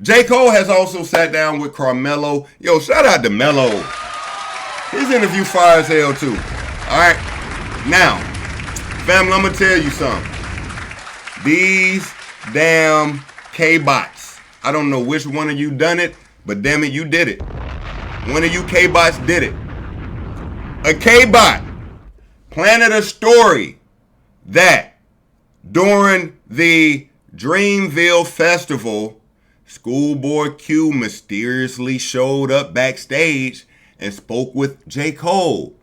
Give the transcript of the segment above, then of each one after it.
J.Cole has also sat down with Carmelo. Yo, shout out to Melo. His interview fire as hell too. Alright. Now, family, I'm gonna tell you something. These damn K-bots. I don't know which one of you done it, but damn it, you did it. One of you K-bots did it. A K-bot planted a story that during the Dreamville festival, SchoolBoy Q mysteriously showed up backstage and spoke with J.Cole.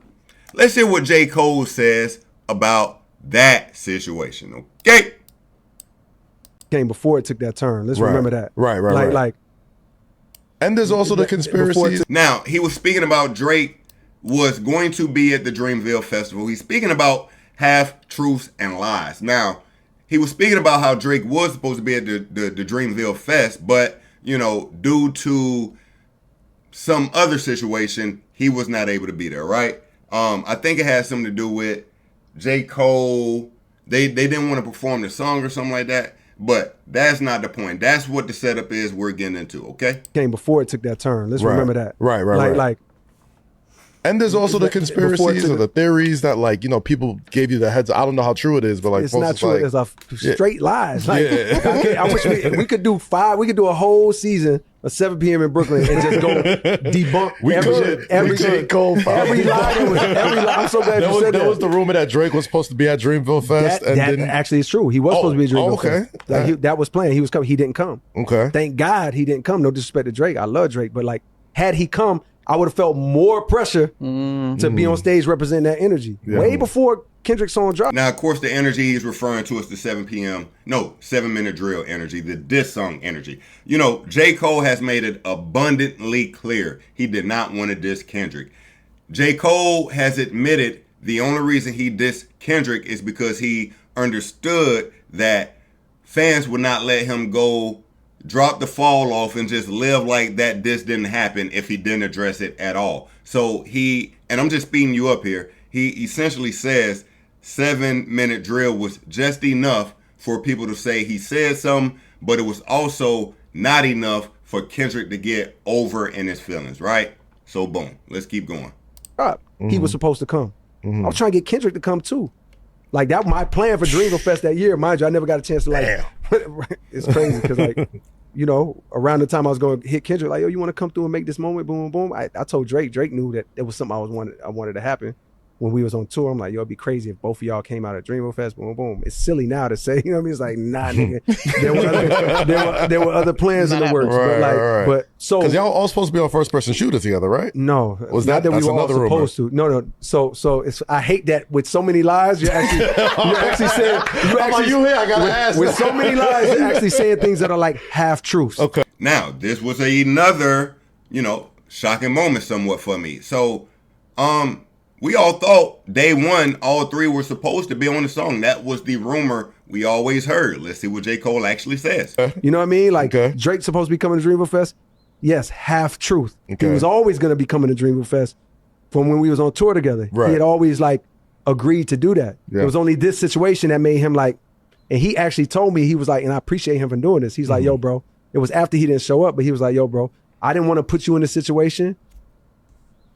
Let's hear what J.Cole says about that situation, okay? Came before it took that turn. Let's remember that. Right. And there's also the conspiracy. Now, he was speaking about Drake was going to be at the Dreamville festival. He's speaking about half truths and lies. Now, he was speaking about how Drake was supposed to be at the Dreamville Fest, but, you know, due to some other situation, he was not able to be there, right? I think it has something to do with J.Cole. They didn't want to perform the song or something like that, but that's not the point. That's what the setup is we're getting into, okay? Came before it took that turn. Let's remember that. Right. And there's also the conspiracies or the theories that, like, you know, people gave you the heads. I don't know how true it is, but like, it's not true. Like, it's a straight lies. Like, I wish we could do a whole season of 7 p.m. in Brooklyn and just go debunk every J.Cole, every lie. I'm so glad you said that. There was the rumor that Drake was supposed to be at Dreamville Fest, that actually is true. He was supposed to be at Dreamville Fest. Like, that was planned. He was coming. He didn't come. Okay. Thank God he didn't come. No disrespect to Drake. I love Drake, but like, had he come, I would have felt more pressure to be on stage representing that energy. Way before Kendrick's song dropped. Now, of course, the energy he's referring to is the 7-minute drill energy, the diss song energy. You know, J. Cole has made it abundantly clear he did not want to diss Kendrick. J. Cole has admitted the only reason he dissed Kendrick is because he understood that fans would not let him go drop the fall off and just live like that this didn't happen if he didn't address it at all. So and I'm just speeding you up here, he essentially says 7-minute drill was just enough for people to say he said something, but it was also not enough for Kendrick to get over in his feelings, right? So boom, let's keep going. He was supposed to come. I was trying to get Kendrick to come too. Like, that was my plan for Dreamville Fest that year. Mind you, I never got a chance to, like, it's crazy because, like, you know, around the time I was going to hit Kendrick, like, yo, you want to come through and make this moment, boom, boom, boom. I told Drake. Drake knew that it was something I wanted to happen. When we was on tour, I'm like, yo, it'd be crazy if both of y'all came out at Dreamville Fest, boom, boom. It's silly now to say, you know what I mean? It's like, nah, nigga. There were other plans in the works. But so, because y'all all supposed to be on first person shooter together, right? No, was that we were all supposed to. No. So it's, I hate that with so many lies. You're actually saying, you here? I gotta ask. With so many lies, you're actually saying things that are like half truths. Okay. Now, this was another, you know, shocking moment somewhat for me. So, we all thought day one, all three were supposed to be on the song. That was the rumor we always heard. Let's see what J. Cole actually says. You know what I mean? Like, Drake's supposed to be coming to Dreamville Fest. Yes, half truth. He was always going to be coming to Dreamville Fest from when we was on tour together. Right. He had always, like, agreed to do that. It was only this situation that made him, like, and he actually told me, he was like, and I appreciate him for doing this. He's like, yo, bro. It was after he didn't show up, but he was like, yo, bro, I didn't want to put you in a situation.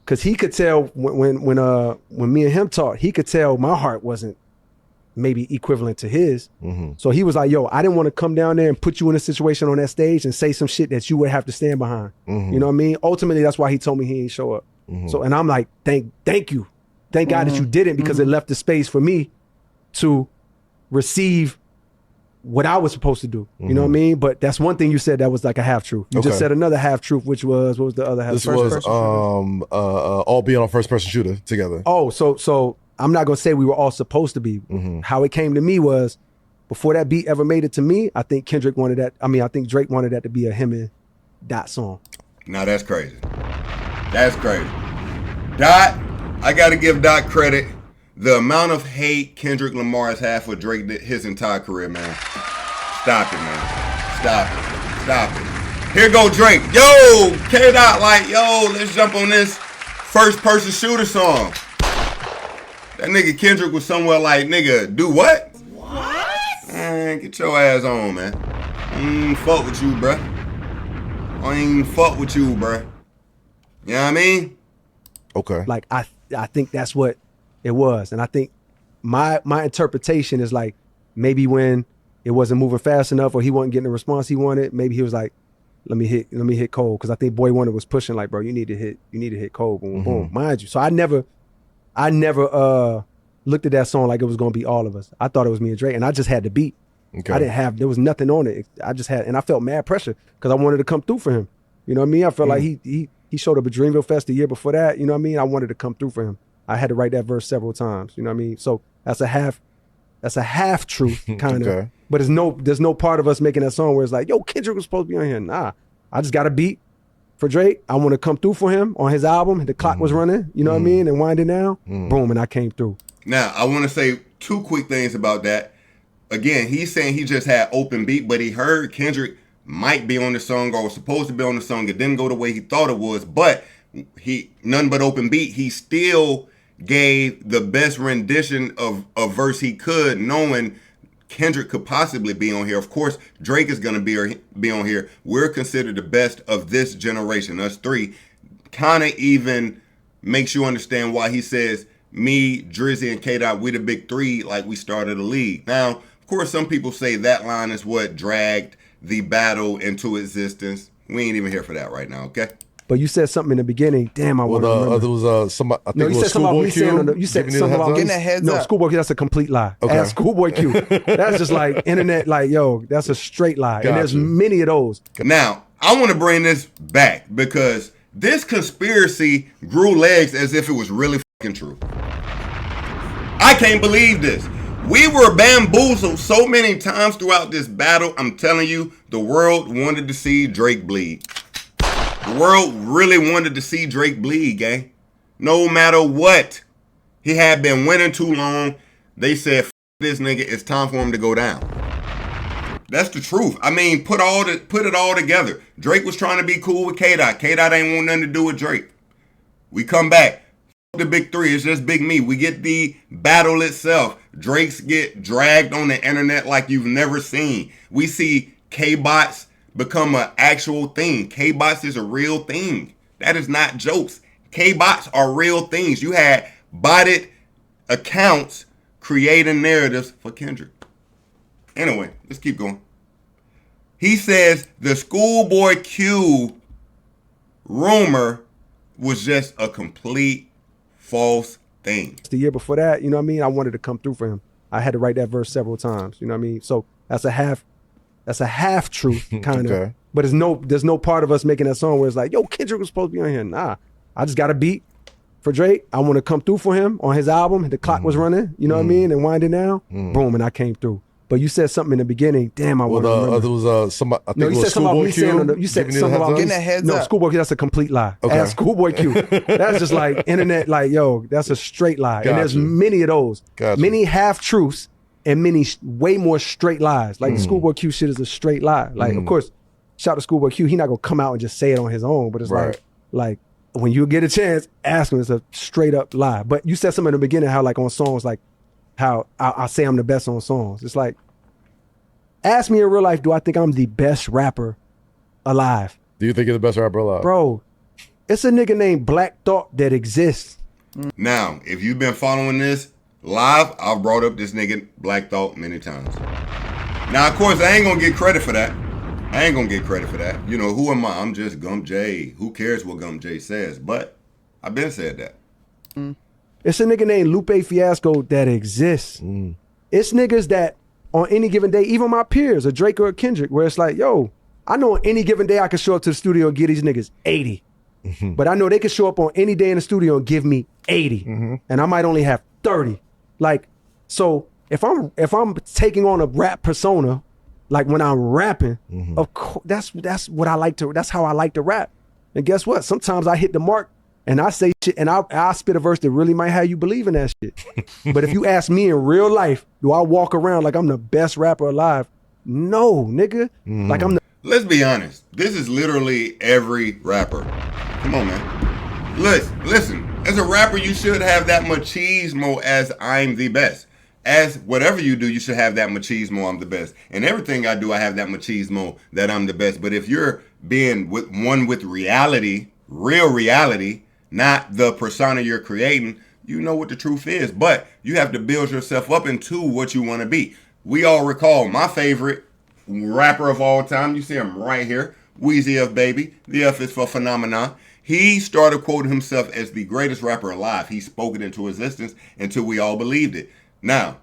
Cause he could tell when me and him talked, he could tell my heart wasn't maybe equivalent to his. So he was like, yo, I didn't want to come down there and put you in a situation on that stage and say some shit that you would have to stand behind. You know what I mean? Ultimately, that's why he told me he ain't show up. So, and I'm like, thank you. Thank God that you didn't, because it left the space for me to receive what I was supposed to do. You know what I mean? But that's one thing you said that was like a half truth. You just said another half truth, which was, what was the other half? This was all being on first person shooter together. Oh, so I'm not gonna say we were all supposed to be. How it came to me was, before that beat ever made it to me, I think Kendrick wanted that. I mean, I think Drake wanted that to be a him and Dot song. Now that's crazy. That's crazy. Dot, I gotta give Dot credit. The amount of hate Kendrick Lamar has had for Drake his entire career, man. Stop it, man. Stop it. Here go Drake. Yo, K-Dot like, yo, let's jump on this first person shooter song. That nigga Kendrick was somewhere like, nigga, do what? What? Man, get your ass on, man. Fuck with you, bruh. I ain't even fuck with you, bruh. You know what I mean? Okay. Like I think that's what it was, and I think my interpretation is like maybe when it wasn't moving fast enough or he wasn't getting the response he wanted, maybe he was like, let me hit Cole, because I think Boy Wonder was pushing like, bro, you need to hit Cole, boom, boom, mind you. So I never looked at that song like it was gonna be all of us. I thought it was me and Drake, and I just had the beat. Okay. There was nothing on it. I just had, and I felt mad pressure because I wanted to come through for him. You know what I mean? I felt like he showed up at Dreamville Fest the year before that. You know what I mean? I wanted to come through for him. I had to write that verse several times. You know what I mean? So that's a half truth kind of. Okay. But there's no part of us making that song where it's like, yo, Kendrick was supposed to be on here. Nah, I just got a beat for Drake. I want to come through for him on his album. The clock was running. You know what I mean? And winding down. Boom, and I came through. Now I want to say two quick things about that. Again, he's saying he just had open beat, but he heard Kendrick might be on the song or was supposed to be on the song. It didn't go the way he thought it was, but he none but open beat. He still gave the best rendition of a verse he could, knowing Kendrick could possibly be on here. Of course, Drake is going to be on here. We're considered the best of this generation, us three. Kind of even makes you understand why he says, me, Drizzy, and K-Dot, we the big three, like we started a league. Now, of course, some people say that line is what dragged the battle into existence. We ain't even here for that right now, okay? But you said something in the beginning. Damn, I want to remember. There was somebody. I think no, you it was said something about me saying. You said something about getting a heads up. No, SchoolBoy Q. That's a complete lie. Okay. Ask SchoolBoy Q. That's just like internet. Like, yo, that's a straight lie. And there's many of those. Now, I want to bring this back because this conspiracy grew legs as if it was really fucking true. I can't believe this. We were bamboozled so many times throughout this battle. I'm telling you, the world wanted to see Drake bleed. The world really wanted to see Drake bleed, gang. No matter what. He had been winning too long. They said, F this nigga, it's time for him to go down. That's the truth. I mean, put it all together. Drake was trying to be cool with K-Dot. K-Dot ain't want nothing to do with Drake. We come back. The big three, it's just Big Me. We get the battle itself. Drakes get dragged on the internet like you've never seen. We see K-Bots become an actual thing. K-Bots is a real thing. That is not jokes. K-Bots are real things. You had botted accounts creating narratives for Kendrick. Anyway, let's keep going. He says the SchoolBoy Q rumor was just a complete false thing. The year before that, you know what I mean? I wanted to come through for him. I had to write that verse several times. You know what I mean? So that's a half truth kind of. Okay. But there's no part of us making that song where it's like, yo, Kendrick was supposed to be on here. Nah, I just got a beat for Drake. I want to come through for him on his album. The clock was running, you know what I mean? And winding down. Boom, and I came through. But you said something in the beginning. Damn, I want to remember. There was somebody. I think no, you said something about me saying. You said something about getting a heads up. No, SchoolBoy Q. That's a complete lie. Okay. Ask SchoolBoy Q. That's just like internet. Like, yo, that's a straight lie. And there's many of those. Many half truths and many way more straight lies. Like the SchoolBoy Q shit is a straight lie. Like, of course, shout to SchoolBoy Q. He not gonna come out and just say it on his own. But it's like when you get a chance, ask him. It's a straight up lie. But you said something in the beginning how like on songs like how I say I'm the best on songs. It's like. Ask me in real life, do I think I'm the best rapper alive? Do you think you're the best rapper alive? Bro, it's a nigga named Black Thought that exists. Now, if you've been following this live, I've brought up this nigga Black Thought many times. Now, of course, I ain't gonna get credit for that. You know, who am I? I'm just gumpjay. Who cares what gumpjay says? But I've been said that. It's a nigga named Lupe Fiasco that exists. It's niggas that on any given day, even my peers, a Drake or a Kendrick, where it's like, yo, I know on any given day I can show up to the studio and give these niggas 80. But I know they can show up on any day in the studio and give me 80. And I might only have 30. Like, so if I'm taking on a rap persona, like when I'm rapping, of course, that's what I like to, that's how I like to rap. And guess what? Sometimes I hit the mark and I say shit and I spit a verse that really might have you believe in that shit. But if you ask me in real life, do I walk around like I'm the best rapper alive? No, nigga. Like I'm the. Let's be honest. This is literally every rapper. Come on, man. Listen. As a rapper, you should have that machismo as I'm the best. As whatever you do, you should have that machismo, I'm the best. And everything I do, I have that machismo that I'm the best. But if you're being with reality, real reality, not the persona you're creating, you know what the truth is. But you have to build yourself up into what you want to be. We all recall my favorite rapper of all time. You see him right here. Weezy F Baby. The F is for phenomenon. He started quoting himself as the greatest rapper alive. He spoke it into existence until we all believed it. Now,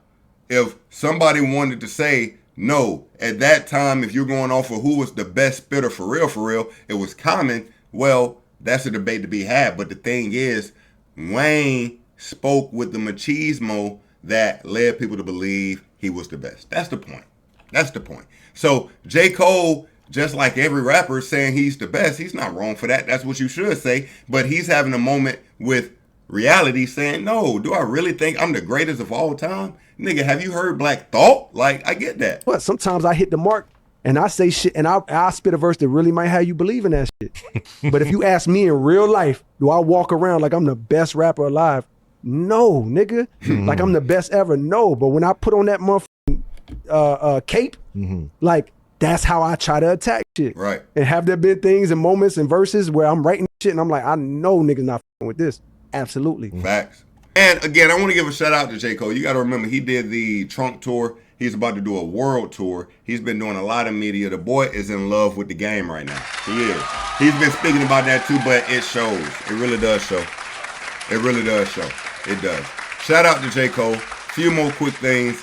if somebody wanted to say, no, at that time, if you're going off of who was the best spitter for real, it was Common, well, that's a debate to be had. But the thing is, Wayne spoke with the machismo that led people to believe he was the best. That's the point. That's the point. So J.Cole, just like every rapper saying he's the best, he's not wrong for that. That's what you should say. But he's having a moment with reality saying, no, do I really think I'm the greatest of all time? Nigga, have you heard Black Thought? Like, I get that. But sometimes I hit the mark and I say shit and I spit a verse that really might have you believe in that shit. But if you ask me in real life, do I walk around like I'm the best rapper alive? No, nigga. Like I'm the best ever? No. But when I put on that motherfucking cape, like that's how I try to attack shit. Right. And have there been things and moments and verses where I'm writing shit and I'm like, I know niggas not fucking with this. Absolutely. Facts. And again, I want to give a shout out to J. Cole. You got to remember, he did the Trunk tour. He's about to do a world tour. He's been doing a lot of media. The boy is in love with the game right now. He is. He's been speaking about that too, but it shows. It really does show. It really does show. It does. Shout out to J. Cole. Few more quick things.